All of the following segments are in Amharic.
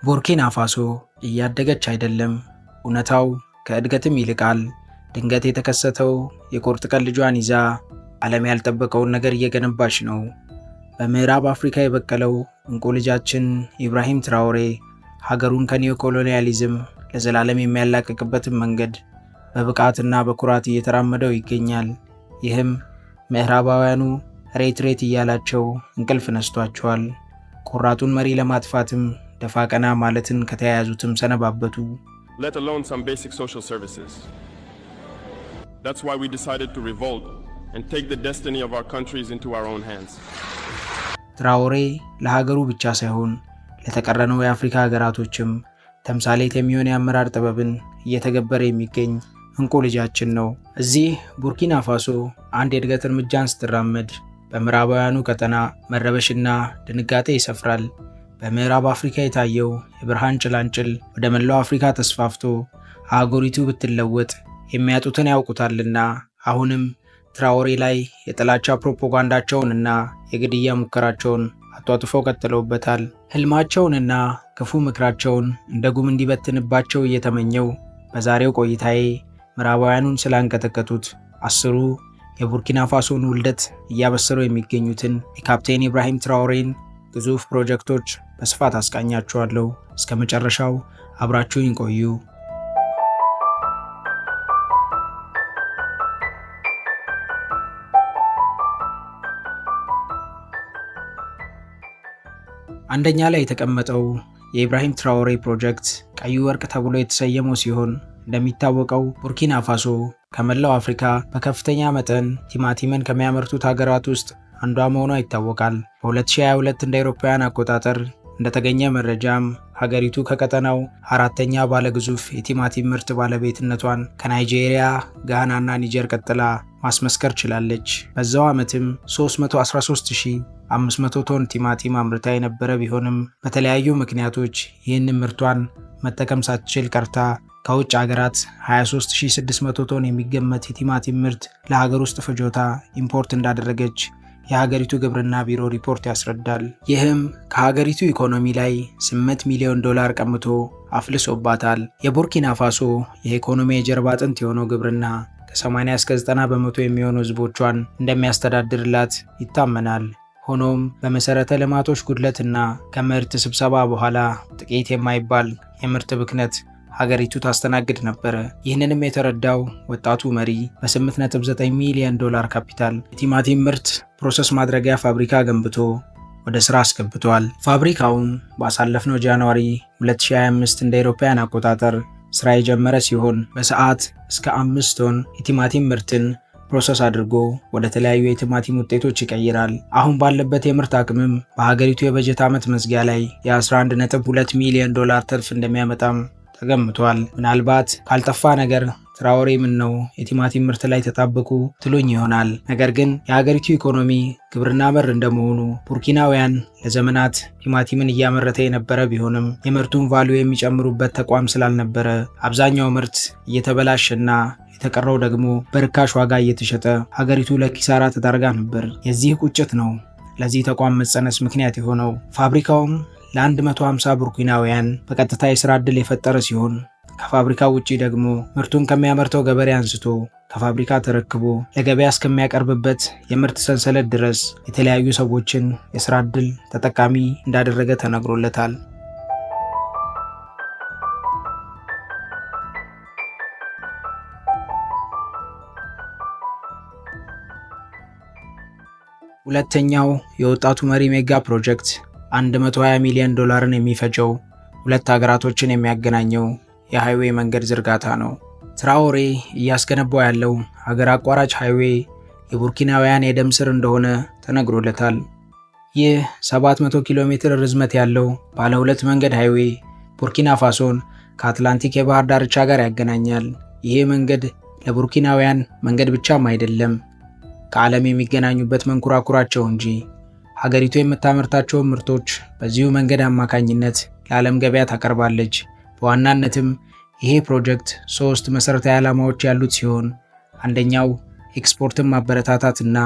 ቡርኪና ፋሶ እያደገች አይደለም። እውነታው ከእድገትም ይልቃል። ድንገት የተከሰተው የቁርጥ ቀን ልጇን ይዛ ዓለም ያልጠበቀውን ነገር እየገነባች ነው። በምዕራብ አፍሪካ የበቀለው እንቁ ልጃችን ኢብራሂም ትራኦሬ ሀገሩን ከኒዮ ኮሎኒያሊዝም ለዘላለም የሚያላቅቅበትን መንገድ በብቃትና በኩራት እየተራመደው ይገኛል። ይህም ምዕራባውያኑ ሬት እያላቸው እንቅልፍ ነስቷቸዋል። ቆራጡን መሪ ለማጥፋትም ደፋ ቀና ማለትን ከተያያዙትም ሰነባበቱ። Let alone some basic social services. That's why we decided to revolt and take the destiny of our countries into our own hands. ትራኦሬ ለሀገሩ ብቻ ሳይሆን ለተቀረነው የአፍሪካ ሀገራቶችም ተምሳሌት የሚሆን የአመራር ጥበብን እየተገበረ የሚገኝ እንቁ ልጃችን ነው። እዚህ ቡርኪና ፋሶ አንድ የእድገት እርምጃን ስትራመድ በምዕራባውያኑ ቀጠና መረበሽና ድንጋጤ ይሰፍራል። በምዕራብ አፍሪካ የታየው የብርሃን ጭላንጭል ወደ መላው አፍሪካ ተስፋፍቶ አህጉሪቱ ብትለወጥ የሚያጡትን ያውቁታልና አሁንም ትራኦሬ ላይ የጥላቻ ፕሮፓጋንዳቸውንና የግድያ ሙከራቸውን አጧጥፈው ቀጥለውበታል። ህልማቸውንና ክፉ ምክራቸውን እንደ ጉም እንዲበትንባቸው እየተመኘው በዛሬው ቆይታዬ ምዕራባውያኑን ስላንቀጠቀጡት 10 የቡርኪና ፋሶን ውልደት እያበሰሩ የሚገኙትን የካፕቴን ኢብራሂም ትራኦሬን ግዙፍ ፕሮጀክቶች በስፋት አስቃኛችኋለሁ። እስከ መጨረሻው አብራችሁኝ ቆዩ። አንደኛ ላይ የተቀመጠው የኢብራሂም ትራኦሬ ፕሮጀክት ቀዩ ወርቅ ተብሎ የተሰየመው ሲሆን እንደሚታወቀው ቡርኪና ፋሶ ከመላው አፍሪካ በከፍተኛ መጠን ቲማቲምን ከሚያመርቱት ሀገራት ውስጥ አንዷ መሆኗ ይታወቃል። በ2022 እንደ አውሮፓውያን አቆጣጠር እንደተገኘ መረጃም ሀገሪቱ ከቀጠናው አራተኛ ባለግዙፍ የቲማቲም ምርት ባለቤትነቷን ከናይጄሪያ፣ ጋናና ኒጀር ቀጥላ ማስመስከር ችላለች። በዛው ዓመትም 313500 ቶን ቲማቲም አምርታ የነበረ ቢሆንም በተለያዩ ምክንያቶች ይህንን ምርቷን መጠቀም ሳትችል ቀርታ ከውጭ ሀገራት 23600 ቶን የሚገመት የቲማቲም ምርት ለሀገር ውስጥ ፍጆታ ኢምፖርት እንዳደረገች የሀገሪቱ ግብርና ቢሮ ሪፖርት ያስረዳል። ይህም ከሀገሪቱ ኢኮኖሚ ላይ $8 ሚሊዮን ቀምቶ አፍልሶባታል። የቡርኪና ፋሶ የኢኮኖሚ የጀርባ አጥንት የሆነው ግብርና ከ80 እስከ 90 በመቶ የሚሆኑ ህዝቦቿን እንደሚያስተዳድርላት ይታመናል። ሆኖም በመሰረተ ልማቶች ጉድለትና ከምርት ስብሰባ በኋላ ጥቂት የማይባል የምርት ብክነት ሀገሪቱ ታስተናግድ ነበር። ይህንንም የተረዳው ወጣቱ መሪ በ8.9 ሚሊዮን ካፒታል የቲማቲም ምርት ፕሮሰስ ማድረጊያ ፋብሪካ ገንብቶ ወደ ስራ አስገብቷል። ፋብሪካውም ባሳለፍነው ጃንዋሪ 2025 እንደ አውሮፓውያን አቆጣጠር ስራ የጀመረ ሲሆን በሰዓት እስከ 5 ቶን የቲማቲም ምርትን ፕሮሰስ አድርጎ ወደ ተለያዩ የቲማቲም ውጤቶች ይቀይራል። አሁን ባለበት የምርት አቅምም በሀገሪቱ የበጀት ዓመት መዝጊያ ላይ የ11.2 ሚሊዮን ትርፍ እንደሚያመጣም ተገምቷል። ምናልባት ካልጠፋ ነገር ትራኦሬ ምን ነው የቲማቲም ምርት ላይ ተጣበቁ ትሉኝ ይሆናል። ነገር ግን የሀገሪቱ ኢኮኖሚ ግብርና መር እንደመሆኑ ቡርኪናውያን ለዘመናት ቲማቲምን እያመረተ የነበረ ቢሆንም የምርቱን ቫልዩ የሚጨምሩበት ተቋም ስላልነበረ አብዛኛው ምርት እየተበላሸና የተቀረው ደግሞ በርካሽ ዋጋ እየተሸጠ ሀገሪቱ ለኪሳራ ተዳርጋ ነበር። የዚህ ቁጭት ነው ለዚህ ተቋም መጸነስ ምክንያት የሆነው። ፋብሪካውም ለ150 ቡርኪናውያን በቀጥታ የሥራ ዕድል የፈጠረ ሲሆን ከፋብሪካው ውጪ ደግሞ ምርቱን ከሚያመርተው ገበሬ አንስቶ ከፋብሪካ ተረክቦ ለገበያ እስከሚያቀርብበት የምርት ሰንሰለት ድረስ የተለያዩ ሰዎችን የሥራ ዕድል ተጠቃሚ እንዳደረገ ተነግሮለታል። ሁለተኛው የወጣቱ መሪ ሜጋ ፕሮጀክት $120 ሚሊዮን የሚፈጀው ሁለት ሀገራቶችን የሚያገናኘው የሃይዌይ መንገድ ዝርጋታ ነው። ትራኦሬ እያስገነባው ያለው ሀገር አቋራጭ ሃይዌይ የቡርኪናውያን የደም ስር እንደሆነ ተነግሮለታል። ይህ 700 ኪሎ ሜትር ርዝመት ያለው ባለ 2 መንገድ ሃይዌይ ቡርኪና ፋሶን ከአትላንቲክ የባህር ዳርቻ ጋር ያገናኛል። ይህ መንገድ ለቡርኪናውያን መንገድ ብቻም አይደለም፣ ከዓለም የሚገናኙበት መንኮራኩራቸው እንጂ። ሀገሪቱ የምታመርታቸውን ምርቶች በዚሁ መንገድ አማካኝነት ለዓለም ገበያ ታቀርባለች። በዋናነትም ይሄ ፕሮጀክት 3 መሰረታዊ ዓላማዎች ያሉት ሲሆን አንደኛው ኤክስፖርትን ማበረታታትና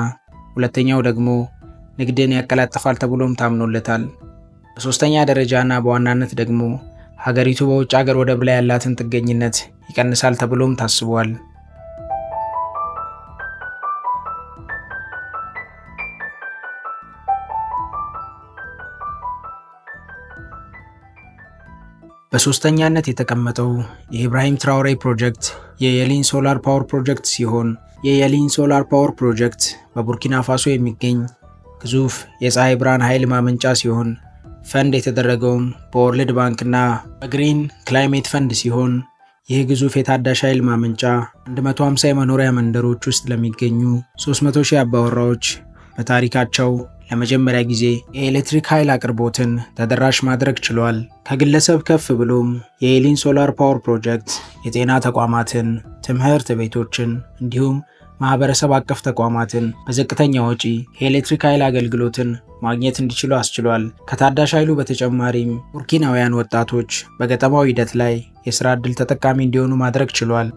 ሁለተኛው ደግሞ ንግድን ያቀላጥፋል ተብሎም ታምኖለታል። በሶስተኛ ደረጃና በዋናነት ደግሞ ሀገሪቱ በውጭ ሀገር ወደብ ላይ ያላትን ጥገኝነት ይቀንሳል ተብሎም ታስቧል። በሶስተኛነት የተቀመጠው የኢብራሂም ትራውሬ ፕሮጀክት የየሊን ሶላር ፓወር ፕሮጀክት ሲሆን የየሊን ሶላር ፓወር ፕሮጀክት በቡርኪና ፋሶ የሚገኝ ግዙፍ የፀሐይ ብርሃን ኃይል ማመንጫ ሲሆን ፈንድ የተደረገውም በወርልድ ባንክና በግሪን ክላይሜት ፈንድ ሲሆን ይህ ግዙፍ የታዳሽ ኃይል ማመንጫ 150 የመኖሪያ መንደሮች ውስጥ ለሚገኙ 300,000 አባወራዎች በታሪካቸው ለመጀመሪያ ጊዜ የኤሌክትሪክ ኃይል አቅርቦትን ተደራሽ ማድረግ ችሏል። ከግለሰብ ከፍ ብሎም የየሊን ሶላር ፓወር ፕሮጀክት የጤና ተቋማትን፣ ትምህርት ቤቶችን እንዲሁም ማህበረሰብ አቀፍ ተቋማትን በዝቅተኛ ወጪ የኤሌክትሪክ ኃይል አገልግሎትን ማግኘት እንዲችሉ አስችሏል። ከታዳሽ ኃይሉ በተጨማሪም ቡርኪናውያን ወጣቶች በገጠማው ሂደት ላይ የሥራ ዕድል ተጠቃሚ እንዲሆኑ ማድረግ ችሏል።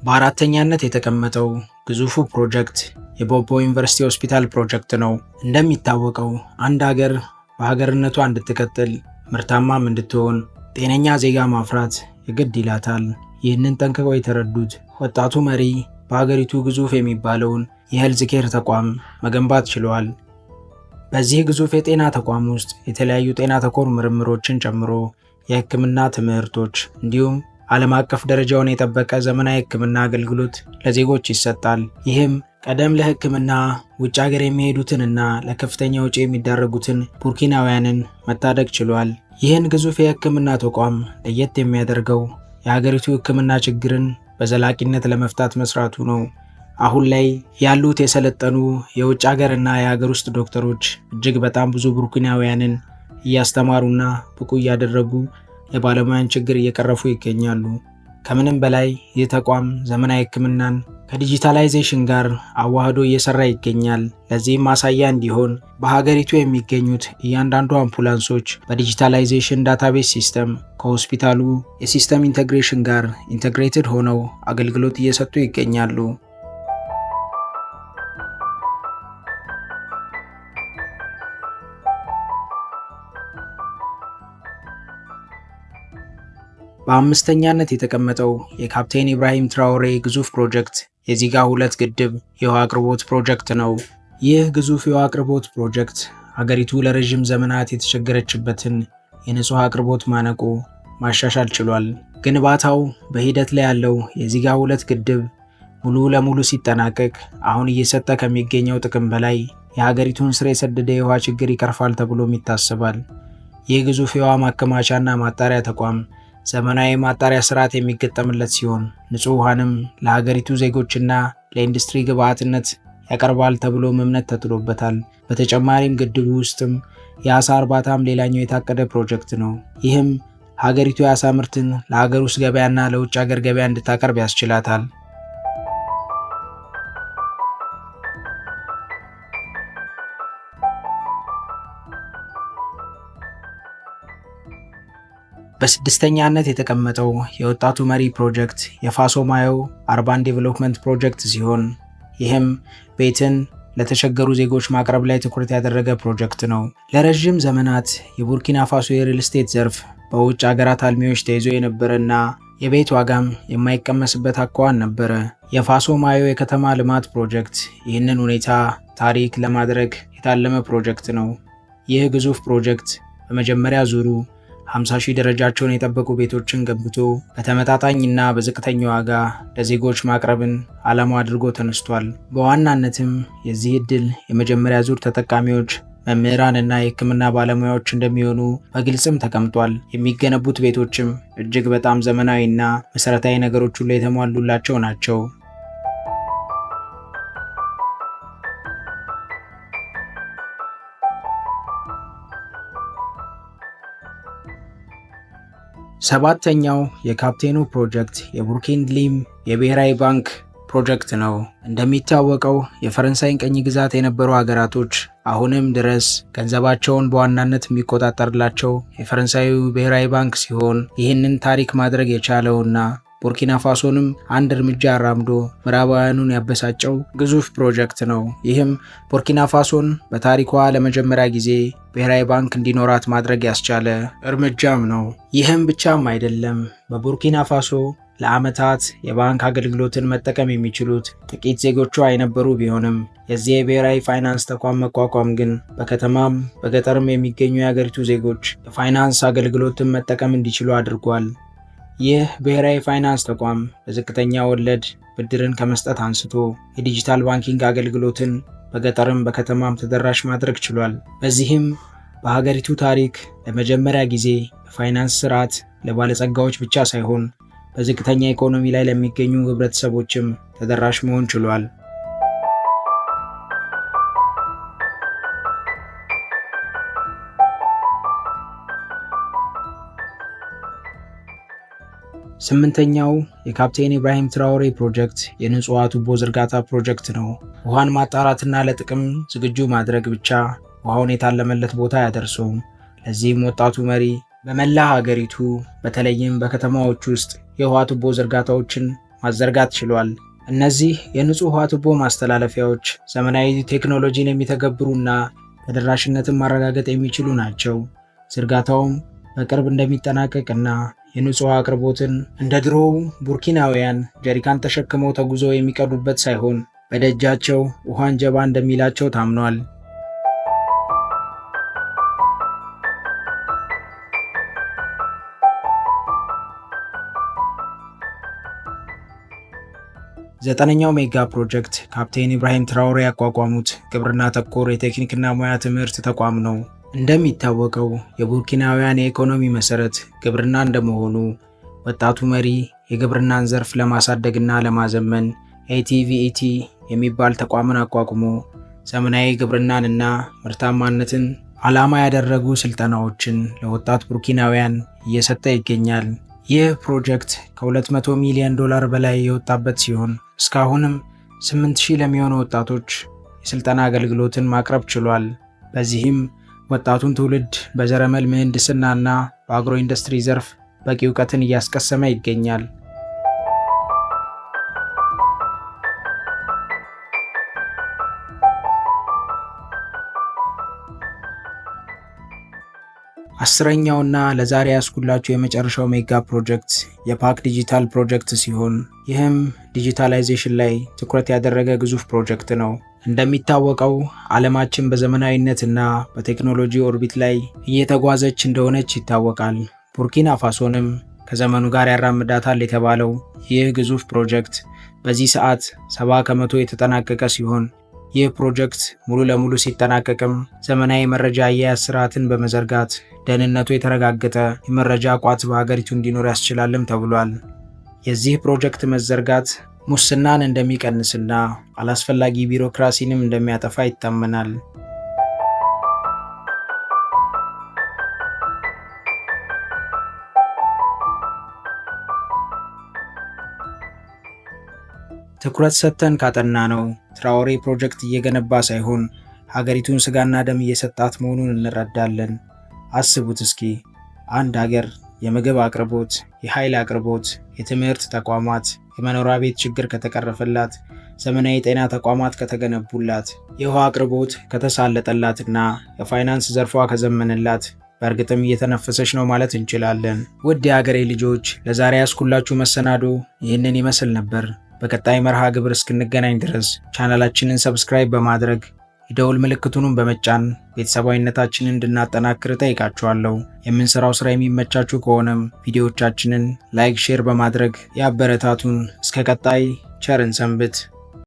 በአራተኛነት የተቀመጠው ግዙፉ ፕሮጀክት የቦቦ ዩኒቨርሲቲ ሆስፒታል ፕሮጀክት ነው። እንደሚታወቀው አንድ ሀገር በሀገርነቷ እንድትቀጥል ምርታማም እንድትሆን ጤነኛ ዜጋ ማፍራት የግድ ይላታል። ይህንን ጠንቅቀው የተረዱት ወጣቱ መሪ በሀገሪቱ ግዙፍ የሚባለውን የሄልዝ ኬር ተቋም መገንባት ችለዋል። በዚህ ግዙፍ የጤና ተቋም ውስጥ የተለያዩ ጤና ተኮር ምርምሮችን ጨምሮ የሕክምና ትምህርቶች እንዲሁም ዓለም አቀፍ ደረጃውን የጠበቀ ዘመናዊ ሕክምና አገልግሎት ለዜጎች ይሰጣል። ይህም ቀደም ለሕክምና ውጭ ሀገር የሚሄዱትንና ለከፍተኛ ወጪ የሚዳረጉትን ቡርኪናውያንን መታደግ ችሏል። ይህን ግዙፍ የሕክምና ተቋም ለየት የሚያደርገው የሀገሪቱ ሕክምና ችግርን በዘላቂነት ለመፍታት መስራቱ ነው። አሁን ላይ ያሉት የሰለጠኑ የውጭ ሀገርና የሀገር ውስጥ ዶክተሮች እጅግ በጣም ብዙ ቡርኪናውያንን እያስተማሩና ብቁ እያደረጉ የባለሙያን ችግር እየቀረፉ ይገኛሉ። ከምንም በላይ ይህ ተቋም ዘመናዊ ሕክምናን ከዲጂታላይዜሽን ጋር አዋህዶ እየሰራ ይገኛል። ለዚህም ማሳያ እንዲሆን በሀገሪቱ የሚገኙት እያንዳንዱ አምቡላንሶች በዲጂታላይዜሽን ዳታቤስ ሲስተም ከሆስፒታሉ የሲስተም ኢንቴግሬሽን ጋር ኢንቴግሬትድ ሆነው አገልግሎት እየሰጡ ይገኛሉ። በአምስተኛነት የተቀመጠው የካፕቴን ኢብራሂም ትራውሬ ግዙፍ ፕሮጀክት የዚጋ 2 ግድብ የውሃ አቅርቦት ፕሮጀክት ነው። ይህ ግዙፍ የውሃ አቅርቦት ፕሮጀክት ሀገሪቱ ለረዥም ዘመናት የተቸገረችበትን የንጹህ አቅርቦት ማነቆ ማሻሻል ችሏል። ግንባታው በሂደት ላይ ያለው የዚጋ 2 ግድብ ሙሉ ለሙሉ ሲጠናቀቅ አሁን እየሰጠ ከሚገኘው ጥቅም በላይ የሀገሪቱን ስር የሰደደ የውሃ ችግር ይቀርፋል ተብሎም ይታሰባል። ይህ ግዙፍ የውሃ ማከማቻና ማጣሪያ ተቋም ዘመናዊ ማጣሪያ ስርዓት የሚገጠምለት ሲሆን ንጹህ ውሃንም ለሀገሪቱ ዜጎችና ለኢንዱስትሪ ግብዓትነት ያቀርባል ተብሎ እምነት ተጥሎበታል። በተጨማሪም ግድቡ ውስጥም የአሳ እርባታም ሌላኛው የታቀደ ፕሮጀክት ነው። ይህም ሀገሪቱ የአሳ ምርትን ለሀገር ውስጥ ገበያና ለውጭ ሀገር ገበያ እንድታቀርብ ያስችላታል። በስድስተኛነት የተቀመጠው የወጣቱ መሪ ፕሮጀክት የፋሶ ማዮ አርባን ዴቨሎፕመንት ፕሮጀክት ሲሆን ይህም ቤትን ለተቸገሩ ዜጎች ማቅረብ ላይ ትኩረት ያደረገ ፕሮጀክት ነው። ለረዥም ዘመናት የቡርኪና ፋሶ የሪል ስቴት ዘርፍ በውጭ ሀገራት አልሚዎች ተይዞ የነበረና የቤት ዋጋም የማይቀመስበት አኳኋን ነበረ። የፋሶ ማዮ የከተማ ልማት ፕሮጀክት ይህንን ሁኔታ ታሪክ ለማድረግ የታለመ ፕሮጀክት ነው። ይህ ግዙፍ ፕሮጀክት በመጀመሪያ ዙሩ 50,000 ደረጃቸውን የጠበቁ ቤቶችን ገንብቶ በተመጣጣኝና በዝቅተኛ ዋጋ ለዜጎች ማቅረብን ዓላማው አድርጎ ተነስቷል። በዋናነትም የዚህ ዕድል የመጀመሪያ ዙር ተጠቃሚዎች መምህራንና የሕክምና ባለሙያዎች እንደሚሆኑ በግልጽም ተቀምጧል። የሚገነቡት ቤቶችም እጅግ በጣም ዘመናዊና መሰረታዊ ነገሮች ሁሉ የተሟሉላቸው ናቸው። ሰባተኛው የካፕቴኑ ፕሮጀክት የቡርኪንድሊም የብሔራዊ ባንክ ፕሮጀክት ነው። እንደሚታወቀው የፈረንሳይን ቅኝ ግዛት የነበሩ ሀገራቶች አሁንም ድረስ ገንዘባቸውን በዋናነት የሚቆጣጠርላቸው የፈረንሳዩ ብሔራዊ ባንክ ሲሆን ይህንን ታሪክ ማድረግ የቻለውና ቡርኪና ፋሶንም አንድ እርምጃ አራምዶ ምዕራባውያኑን ያበሳጨው ግዙፍ ፕሮጀክት ነው። ይህም ቡርኪና ፋሶን በታሪኳ ለመጀመሪያ ጊዜ ብሔራዊ ባንክ እንዲኖራት ማድረግ ያስቻለ እርምጃም ነው። ይህም ብቻም አይደለም። በቡርኪና ፋሶ ለዓመታት የባንክ አገልግሎትን መጠቀም የሚችሉት ጥቂት ዜጎቿ የነበሩ ቢሆንም የዚህ የብሔራዊ ፋይናንስ ተቋም መቋቋም ግን በከተማም በገጠርም የሚገኙ የአገሪቱ ዜጎች የፋይናንስ አገልግሎትን መጠቀም እንዲችሉ አድርጓል። ይህ ብሔራዊ ፋይናንስ ተቋም በዝቅተኛ ወለድ ብድርን ከመስጠት አንስቶ የዲጂታል ባንኪንግ አገልግሎትን በገጠርም በከተማም ተደራሽ ማድረግ ችሏል። በዚህም በሀገሪቱ ታሪክ ለመጀመሪያ ጊዜ የፋይናንስ ስርዓት ለባለጸጋዎች ብቻ ሳይሆን በዝቅተኛ ኢኮኖሚ ላይ ለሚገኙ ህብረተሰቦችም ተደራሽ መሆን ችሏል። ስምንተኛው የካፕቴን ኢብራሂም ትራኦሬ ፕሮጀክት የንጹህ ውሃ ቱቦ ዝርጋታ ፕሮጀክት ነው። ውሃን ማጣራትና ለጥቅም ዝግጁ ማድረግ ብቻ ውሃውን የታለመለት ቦታ አያደርሰውም። ለዚህም ወጣቱ መሪ በመላ ሀገሪቱ በተለይም በከተማዎች ውስጥ የውሃ ቱቦ ዝርጋታዎችን ማዘርጋት ችሏል። እነዚህ የንጹህ ውሃ ቱቦ ማስተላለፊያዎች ዘመናዊ ቴክኖሎጂን የሚተገብሩና ተደራሽነትን ማረጋገጥ የሚችሉ ናቸው። ዝርጋታውም በቅርብ እንደሚጠናቀቅና የንጹህ አቅርቦትን እንደ ድሮው ቡርኪናውያን ጀሪካን ተሸክመው ተጉዘው የሚቀዱበት ሳይሆን በደጃቸው ውሃን ጀባ እንደሚላቸው ታምኗል። ዘጠነኛው ሜጋ ፕሮጀክት ካፕቴን ኢብራሂም ትራኦሬ ያቋቋሙት ግብርና ተኮር የቴክኒክና ሙያ ትምህርት ተቋም ነው። እንደሚታወቀው የቡርኪናውያን የኢኮኖሚ መሰረት ግብርና እንደመሆኑ ወጣቱ መሪ የግብርናን ዘርፍ ለማሳደግና ለማዘመን ATVET የሚባል ተቋምን አቋቁሞ ዘመናዊ ግብርናንና ምርታማነትን ዓላማ ያደረጉ ስልጠናዎችን ለወጣት ቡርኪናውያን እየሰጠ ይገኛል። ይህ ፕሮጀክት ከ200 ሚሊዮን ዶላር በላይ የወጣበት ሲሆን እስካሁንም 8000 ለሚሆኑ ወጣቶች የስልጠና አገልግሎትን ማቅረብ ችሏል። በዚህም ወጣቱን ትውልድ በዘረመል ምህንድስናና በአግሮ ኢንዱስትሪ ዘርፍ በቂ እውቀትን እያስቀሰመ ይገኛል። አስረኛውና ለዛሬ ያስኩላችሁ የመጨረሻው ሜጋ ፕሮጀክት የፓክ ዲጂታል ፕሮጀክት ሲሆን ይህም ዲጂታላይዜሽን ላይ ትኩረት ያደረገ ግዙፍ ፕሮጀክት ነው። እንደሚታወቀው ዓለማችን በዘመናዊነትና በቴክኖሎጂ ኦርቢት ላይ እየተጓዘች እንደሆነች ይታወቃል። ቡርኪና ፋሶንም ከዘመኑ ጋር ያራምዳታል የተባለው ይህ ግዙፍ ፕሮጀክት በዚህ ሰዓት 70 ከመቶ የተጠናቀቀ ሲሆን ይህ ፕሮጀክት ሙሉ ለሙሉ ሲጠናቀቅም ዘመናዊ መረጃ አያያዝ ስርዓትን በመዘርጋት ደህንነቱ የተረጋገጠ የመረጃ ቋት በሀገሪቱ እንዲኖር ያስችላልም ተብሏል። የዚህ ፕሮጀክት መዘርጋት ሙስናን እንደሚቀንስና አላስፈላጊ ቢሮክራሲንም እንደሚያጠፋ ይታመናል። ትኩረት ሰጥተን ካጠና ነው ትራኦሬ ፕሮጀክት እየገነባ ሳይሆን ሀገሪቱን ስጋና ደም እየሰጣት መሆኑን እንረዳለን። አስቡት እስኪ አንድ ሀገር የምግብ አቅርቦት፣ የኃይል አቅርቦት፣ የትምህርት ተቋማት፣ የመኖሪያ ቤት ችግር ከተቀረፈላት፣ ዘመናዊ ጤና ተቋማት ከተገነቡላት፣ የውሃ አቅርቦት ከተሳለጠላትና የፋይናንስ ዘርፏ ከዘመነላት በእርግጥም እየተነፈሰች ነው ማለት እንችላለን። ውድ የሀገሬ ልጆች ለዛሬ ያስኩላችሁ መሰናዶ ይህንን ይመስል ነበር። በቀጣይ መርሃ ግብር እስክንገናኝ ድረስ ቻናላችንን ሰብስክራይብ በማድረግ የደውል ምልክቱንም በመጫን ቤተሰባዊነታችንን እንድናጠናክር ጠይቃችኋለሁ። የምንሰራው ስራ የሚመቻችሁ ከሆነም ቪዲዮዎቻችንን ላይክ፣ ሼር በማድረግ ያበረታቱን። እስከ ቀጣይ ቸርን ሰንብት።